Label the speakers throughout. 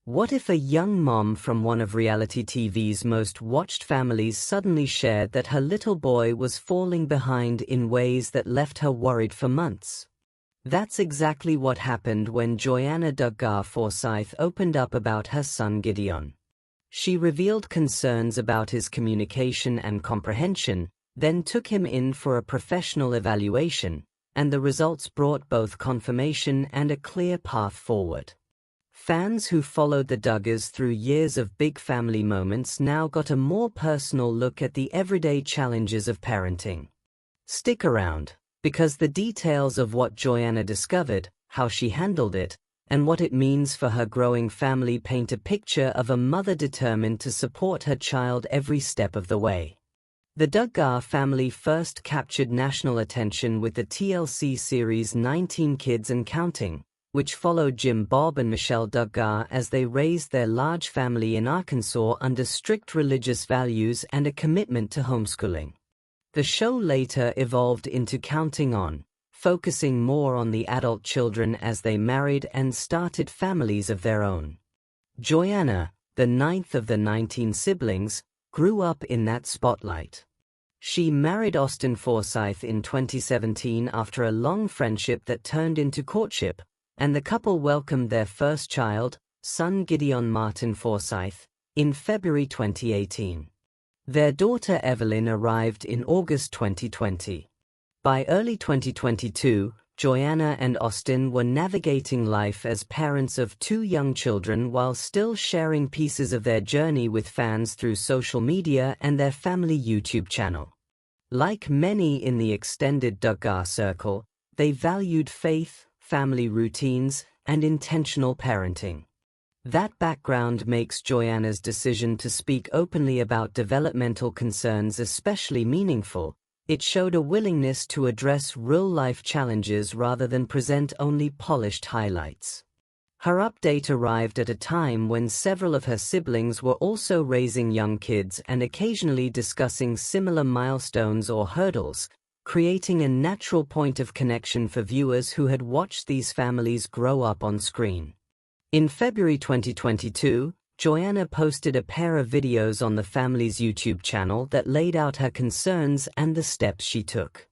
Speaker 1: What if a young mom from one of reality TV's most watched families suddenly shared that her little boy was falling behind in ways that left her worried for months? That's exactly what happened when Joanna Duggar Forsyth opened up about her son Gideon. She revealed concerns about his communication and comprehension, then took him in for a professional evaluation, and the results brought both confirmation and a clear path forward. Fans who followed the Duggars through years of big family moments now got a more personal look at the everyday challenges of parenting. Stick around, because the details of what Joanna discovered, how she handled it, and what it means for her growing family paint a picture of a mother determined to support her child every step of the way. The Duggar family first captured national attention with the TLC series 19 Kids and Counting, which followed Jim Bob and Michelle Duggar as they raised their large family in Arkansas under strict religious values and a commitment to homeschooling. The show later evolved into Counting On, focusing more on the adult children as they married and started families of their own. Joanna, the ninth of the 19 siblings, grew up in that spotlight. She married Austin Forsyth in 2017 after a long friendship that turned into courtship, and the couple welcomed their first child, son Gideon Martin Forsyth, in February 2018. Their daughter Evelyn arrived in August 2020. By early 2022, Joanna and Austin were navigating life as parents of 2 young children while still sharing pieces of their journey with fans through social media and their family YouTube channel. Like many in the extended Duggar circle, they valued faith, family routines, and intentional parenting. That background makes Joanna's decision to speak openly about developmental concerns especially meaningful. It showed a willingness to address real-life challenges rather than present only polished highlights. Her update arrived at a time when several of her siblings were also raising young kids and occasionally discussing similar milestones or hurdles, creating a natural point of connection for viewers who had watched these families grow up on screen. In February 2022, Joanna posted a pair of videos on the family's YouTube channel that laid out her concerns and the steps she took.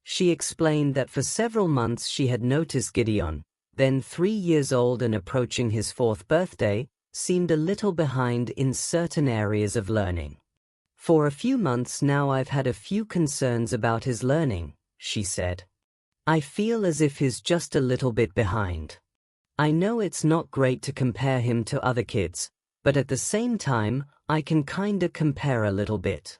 Speaker 1: She explained that for several months she had noticed Gideon, then 3 years old and approaching his 4th birthday, seemed a little behind in certain areas of learning. For a few months now I've had a few concerns about his learning, she said. I feel as if he's just a little bit behind. I know it's not great to compare him to other kids, but at the same time, I can kinda compare a little bit.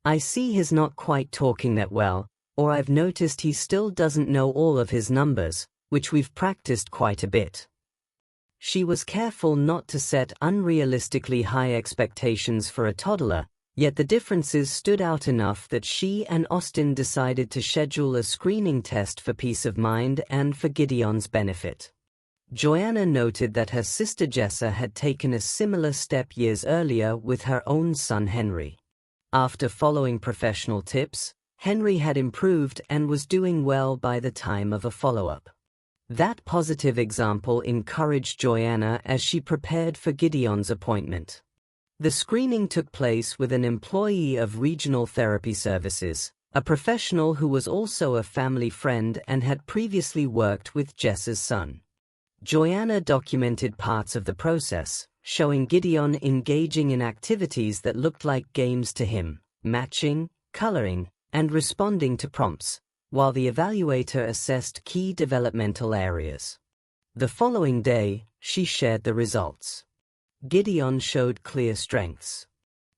Speaker 1: I see he's not quite talking that well, or I've noticed he still doesn't know all of his numbers, which we've practiced quite a bit. She was careful not to set unrealistically high expectations for a toddler, yet the differences stood out enough that she and Austin decided to schedule a screening test for peace of mind and for Gideon's benefit. Joanna noted that her sister Jessa had taken a similar step years earlier with her own son Henry. After following professional tips, Henry had improved and was doing well by the time of a follow-up. That positive example encouraged Joanna as she prepared for Gideon's appointment. The screening took place with an employee of Regional Therapy Services, a professional who was also a family friend and had previously worked with Jess's son. Joanna documented parts of the process, showing Gideon engaging in activities that looked like games to him, matching, coloring, and responding to prompts, while the evaluator assessed key developmental areas. The following day, she shared the results. Gideon showed clear strengths.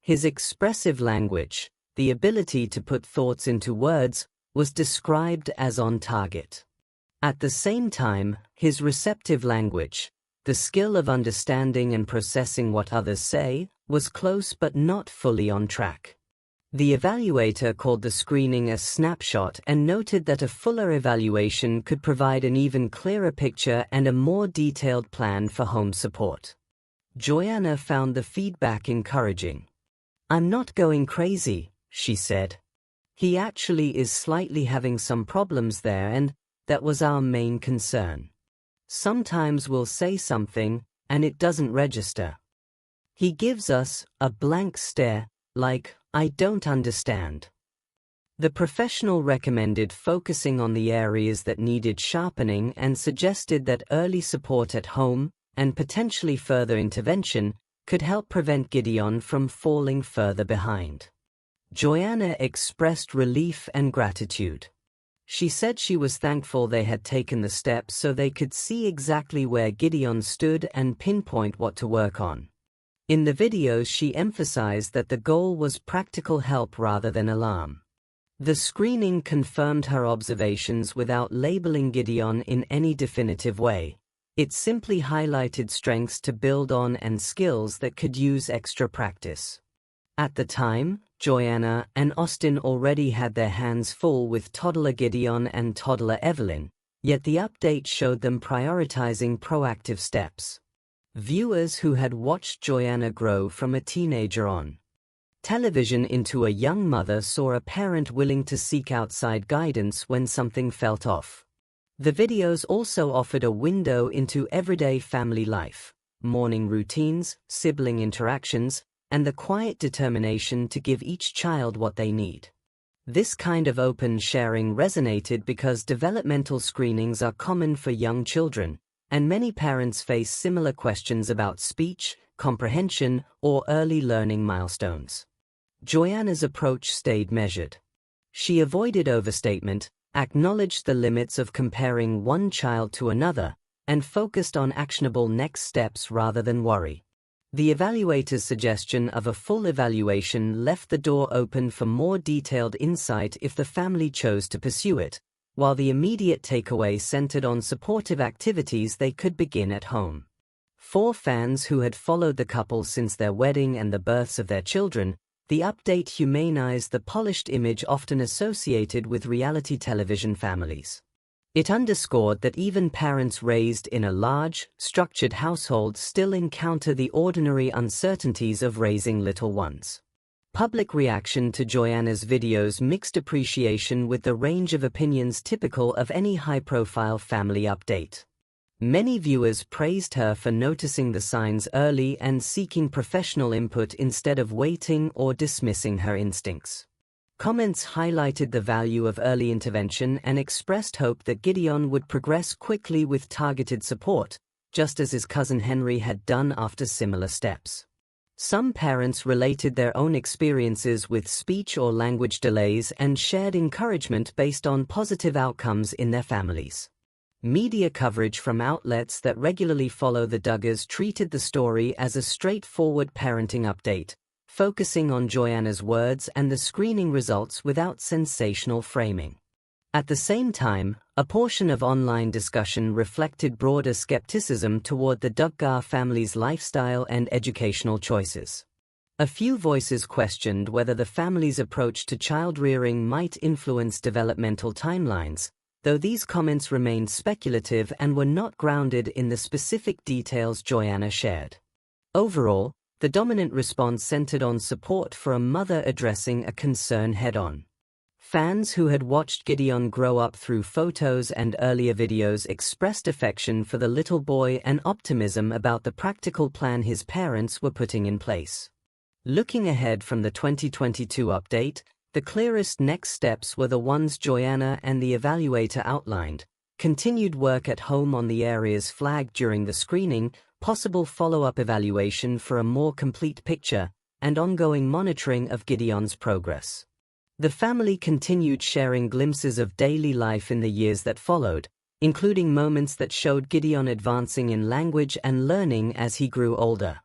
Speaker 1: His expressive language, the ability to put thoughts into words, was described as on target. At the same time, his receptive language, the skill of understanding and processing what others say, was close but not fully on track. The evaluator called the screening a snapshot and noted that a fuller evaluation could provide an even clearer picture and a more detailed plan for home support. Joanna found the feedback encouraging. "I'm not going crazy," she said. "He actually is slightly having some problems there, and that was our main concern. Sometimes we'll say something, and it doesn't register. He gives us a blank stare, like, I don't understand. The professional recommended focusing on the areas that needed sharpening and suggested that early support at home, and potentially further intervention, could help prevent Gideon from falling further behind. Joanna expressed relief and gratitude. She said she was thankful they had taken the steps so they could see exactly where Gideon stood and pinpoint what to work on. In the videos, she emphasized that the goal was practical help rather than alarm. The screening confirmed her observations without labeling Gideon in any definitive way. It simply highlighted strengths to build on and skills that could use extra practice. At the time, Joanna and Austin already had their hands full with toddler Gideon and toddler Evelyn, yet the update showed them prioritizing proactive steps. Viewers who had watched Joanna grow from a teenager on television into a young mother saw a parent willing to seek outside guidance when something felt off. The videos also offered a window into everyday family life, morning routines, sibling interactions, and the quiet determination to give each child what they need. This kind of open sharing resonated because developmental screenings are common for young children, and many parents face similar questions about speech, comprehension, or early learning milestones. Joanna's approach stayed measured. She avoided overstatement, acknowledged the limits of comparing one child to another, and focused on actionable next steps rather than worry. The evaluator's suggestion of a full evaluation left the door open for more detailed insight if the family chose to pursue it, while the immediate takeaway centered on supportive activities they could begin at home. For fans who had followed the couple since their wedding and the births of their children, the update humanized the polished image often associated with reality television families. It underscored that even parents raised in a large, structured household still encounter the ordinary uncertainties of raising little ones. Public reaction to Joanna's videos mixed appreciation with the range of opinions typical of any high-profile family update. Many viewers praised her for noticing the signs early and seeking professional input instead of waiting or dismissing her instincts. Comments highlighted the value of early intervention and expressed hope that Gideon would progress quickly with targeted support, just as his cousin Henry had done after similar steps. Some parents related their own experiences with speech or language delays and shared encouragement based on positive outcomes in their families. Media coverage from outlets that regularly follow the Duggars treated the story as a straightforward parenting update, focusing on Joanna's words and the screening results without sensational framing. At the same time, a portion of online discussion reflected broader skepticism toward the Duggar family's lifestyle and educational choices. A few voices questioned whether the family's approach to child-rearing might influence developmental timelines, though these comments remained speculative and were not grounded in the specific details Joanna shared. Overall, the dominant response centered on support for a mother addressing a concern head-on. Fans who had watched Gideon grow up through photos and earlier videos expressed affection for the little boy and optimism about the practical plan his parents were putting in place. Looking ahead from the 2022 update, the clearest next steps were the ones Joanna and the evaluator outlined: continued work at home on the areas flagged during the screening, possible follow-up evaluation for a more complete picture, and ongoing monitoring of Gideon's progress. The family continued sharing glimpses of daily life in the years that followed, including moments that showed Gideon advancing in language and learning as he grew older.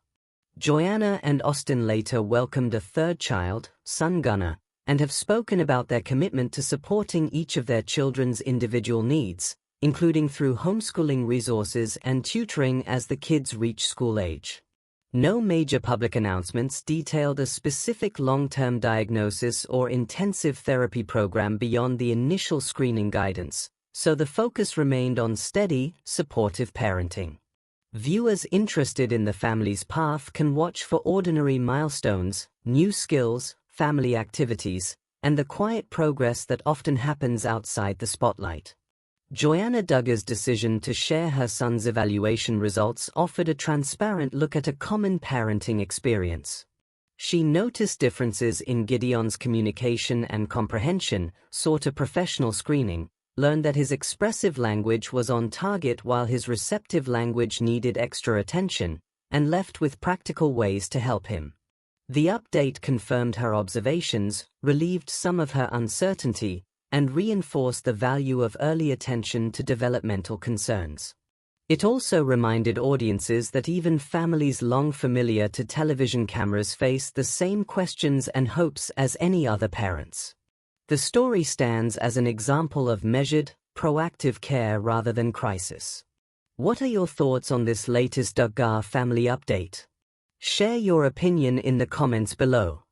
Speaker 1: Joanna and Austin later welcomed a third child, son Gunnar, and have spoken about their commitment to supporting each of their children's individual needs, including through homeschooling resources and tutoring as the kids reach school age. No major public announcements detailed a specific long-term diagnosis or intensive therapy program beyond the initial screening guidance, so the focus remained on steady, supportive parenting. Viewers interested in the family's path can watch for ordinary milestones, new skills, family activities, and the quiet progress that often happens outside the spotlight. Joanna Duggar's decision to share her son's evaluation results offered a transparent look at a common parenting experience. She noticed differences in Gideon's communication and comprehension, sought a professional screening, learned that his expressive language was on target while his receptive language needed extra attention, and left with practical ways to help him. The update confirmed her observations, relieved some of her uncertainty, and reinforced the value of early attention to developmental concerns. It also reminded audiences that even families long familiar to television cameras face the same questions and hopes as any other parents. The story stands as an example of measured, proactive care rather than crisis. What are your thoughts on this latest Duggar family update? Share your opinion in the comments below.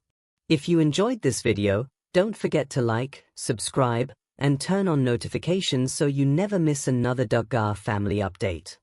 Speaker 1: If you enjoyed this video, don't forget to like, subscribe, and turn on notifications so you never miss another Duggar family update.